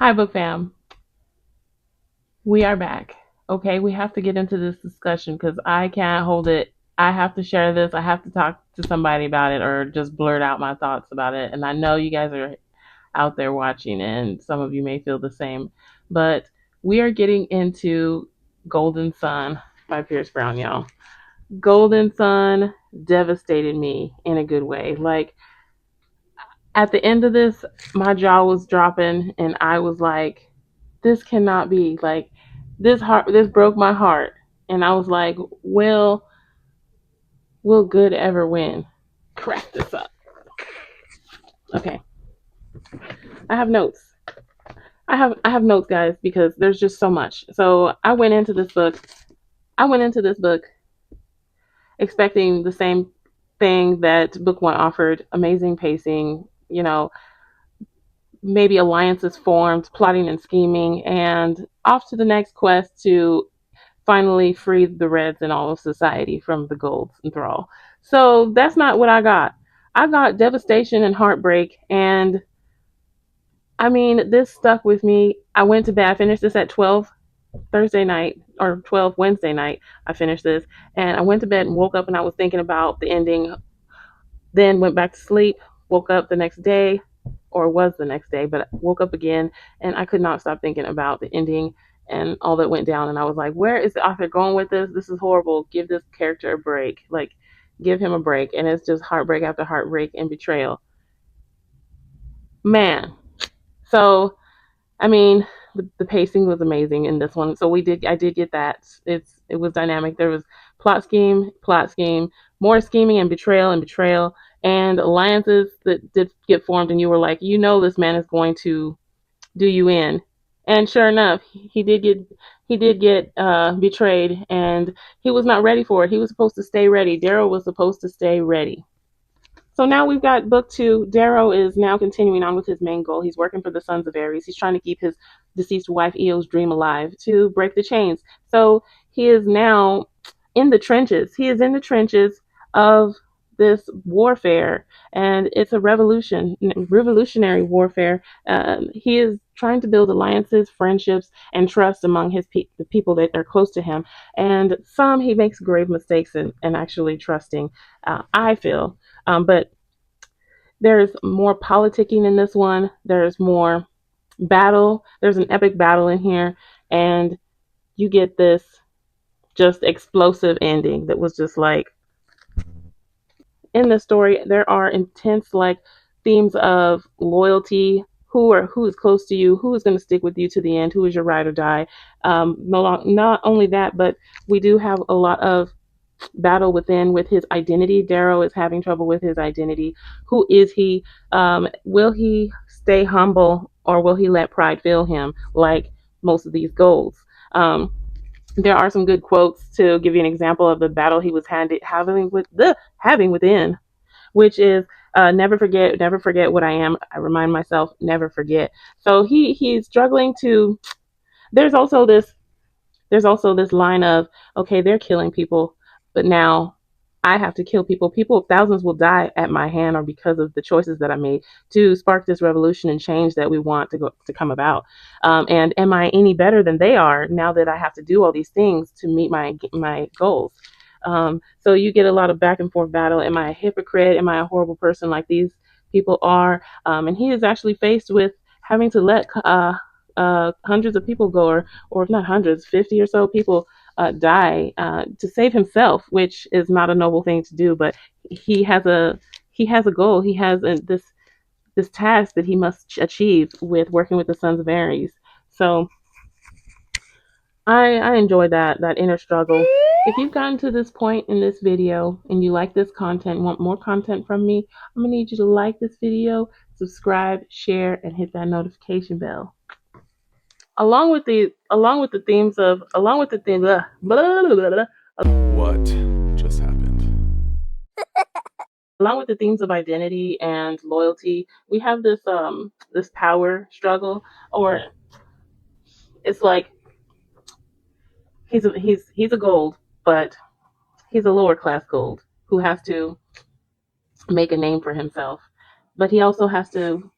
Hi, book fam. We are back. Okay, we have to get into this discussion because I can't hold it. I have to share this. I have to talk to somebody about it or just blurt out my thoughts about it. And I know you guys are out there watching, and some of you may feel the same. But we are getting into Golden Sun by Pierce Brown, y'all. Golden Sun devastated me in a good way. Like, at the end of this, my jaw was dropping, and I was like, this cannot be. Like, this broke my heart. And I was like, will good ever win? Crack this up. Okay. I have notes. I have notes, guys, because there's just so much. So I went into this book expecting the same thing that book one offered: amazing pacing, maybe alliances formed, plotting and scheming, and off to the next quest to finally free the Reds and all of society from the Gold's enthrall. So that's not what I got. I got devastation and heartbreak, and I mean, this stuck with me. I went to bed. I finished this at 12 Thursday night or 12 Wednesday night. I finished this, and I went to bed and woke up, and I was thinking about the ending. Then went back to sleep. Woke up the next day, or was the next day, but I woke up again, and I could not stop thinking about the ending and all that went down. And I was like, where is the author going with this? This is horrible. Give this character a break. Like, give him a break. And it's just heartbreak after heartbreak and betrayal. Man. So, I mean, the pacing was amazing in this one. So I did get that. It was dynamic. There was plot scheme, more scheming and betrayal, and alliances that did get formed. And you were like, this man is going to do you in. And sure enough, he did get betrayed, and he was not ready for it. He was supposed to stay ready. Darrow was supposed to stay ready. So now we've got book two. Darrow is now continuing on with his main goal. He's working for the Sons of Ares. He's trying to keep his deceased wife Eo's dream alive to break the chains. So he is now in the trenches. He is in the trenches of this warfare, and it's a revolutionary warfare. He is trying to build alliances, friendships, and trust among the people that are close to him. And some he makes grave mistakes in actually trusting. I feel, but there's more politicking in this one. There's more battle. There's an epic battle in here, and you get this just explosive ending that was just like, in the story there are intense like themes of loyalty, who is close to you, who is going to stick with you to the end, who is your ride or die. Not only that, but we do have a lot of battle within with his identity. Darrow is having trouble with his identity. Who is he? Will he stay humble, or will he let pride fill him like most of these goals? There are some good quotes to give you an example of the battle he was having within, which is never forget what I am. I remind myself, never forget. So he's struggling to. There's also this there's also this line of, okay, they're killing people, but now I have to kill people. Thousands will die at my hand or because of the choices that I made to spark this revolution and change that we want to come about. And am I any better than they are now that I have to do all these things to meet my goals? So you get a lot of back and forth battle. Am I a hypocrite? Am I a horrible person like these people are? And he is actually faced with having to let hundreds of people go, or if not hundreds, 50 or so people die to save himself, which is not a noble thing to do. But he has a he has a goal. He has this task that he must achieve with working with the Sons of Ares. So I enjoy that inner struggle. If you've gotten to this point in this video and you like this content, want more content from me, I'm gonna need you to like this video, subscribe, share, and hit that notification bell. Along with the theme blah, blah, blah, blah, blah, What just happened? along with the themes of identity and loyalty, we have this power struggle, or it's like he's a gold, but he's a lower class gold who has to make a name for himself, but he also has to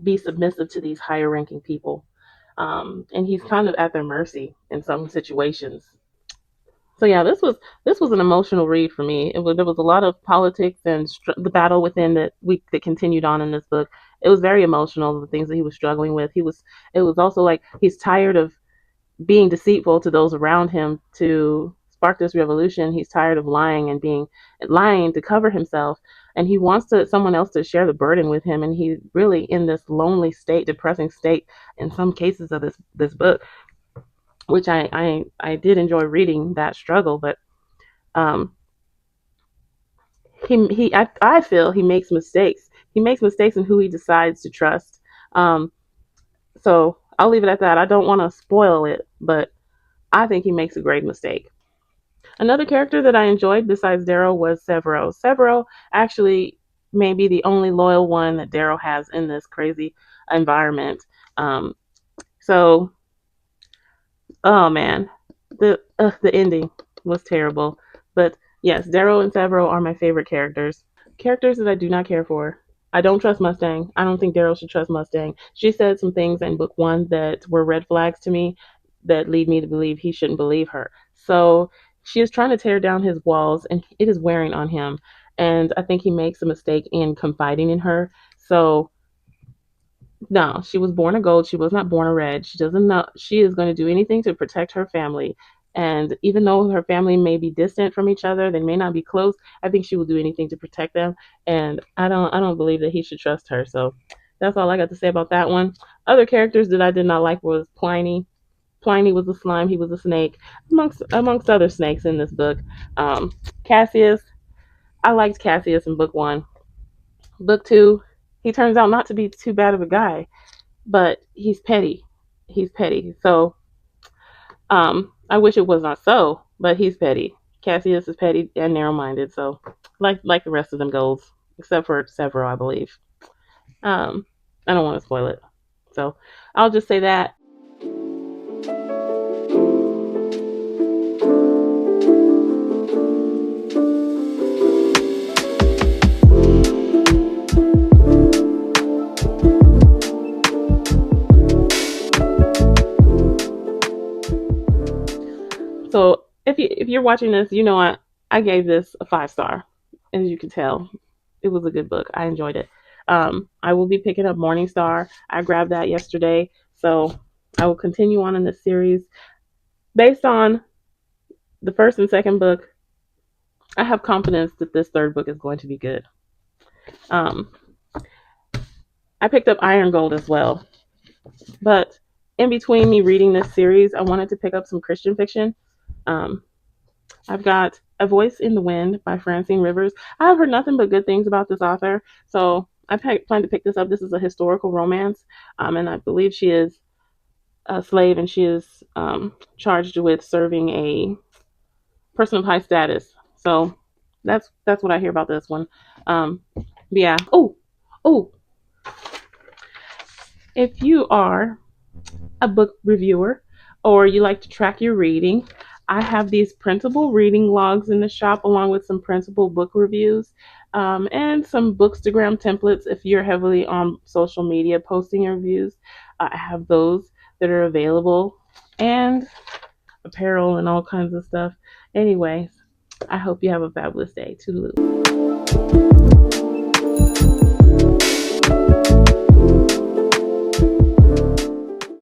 be submissive to these higher ranking people. and he's kind of at their mercy in some situations. So yeah, this was an emotional read for me. There was a lot of politics and the battle within that continued on in this book. It was very emotional. The things that he was struggling with. It was also like he's tired of being deceitful to those around him to spark this revolution. He's tired of lying to cover himself, and he wants someone else to share the burden with him. And he's really in this lonely state, depressing state in some cases of this book, which I did enjoy reading that struggle, but um, I feel he makes mistakes. He makes mistakes in who he decides to trust. Um, so I'll leave it at that. I don't want to spoil it, but I think he makes a great mistake. Another character that I enjoyed besides Darrow was Severo. Severo actually may be the only loyal one that Darrow has in this crazy environment. Um, so, oh man, the ending was terrible. But yes, Darrow and Severo are my favorite characters. Characters that I do not care for. I don't trust Mustang. I don't think Darrow should trust Mustang. She said some things in book one that were red flags to me that lead me to believe he shouldn't believe her. So she is trying to tear down his walls and it is wearing on him. And I think he makes a mistake in confiding in her. So no, she was born a gold. She was not born a red. She doesn't know. She is going to do anything to protect her family. And even though her family may be distant from each other, they may not be close. I think she will do anything to protect them. And I don't believe that he should trust her. So that's all I got to say about that one. Other characters that I did not like was Pliny. Pliny was a slime. He was a snake, amongst other snakes in this book. Um, Cassius. I liked Cassius in book one. Book two, he turns out not to be too bad of a guy, but he's petty. He's petty. So I wish it was not so, but he's petty. Cassius is petty and narrow-minded. So like the rest of them goes, except for Severo, I believe. Um, I don't want to spoil it, so I'll just say that. So if you're watching this, you know I gave this a 5 star. As you can tell, it was a good book. I enjoyed it. I will be picking up Morning Star. I grabbed that yesterday, so I will continue on in this series based on the first and second book. I have confidence that this third book is going to be good. Um, I picked up Iron Gold as well, but in between me reading this series, I wanted to pick up some Christian fiction. Um, I've got A Voice in the Wind by Francine Rivers. I've heard nothing but good things about this author, so plan to pick this up. This is a historical romance, and I believe she is a slave and she is charged with serving a person of high status. So that's what I hear about this one. Yeah. Oh, if you are a book reviewer or you like to track your reading, I have these printable reading logs in the shop along with some printable book reviews and some Bookstagram templates if you're heavily on social media posting your reviews. I have those that are available and apparel and all kinds of stuff. Anyways, I hope you have a fabulous day. Toodaloo.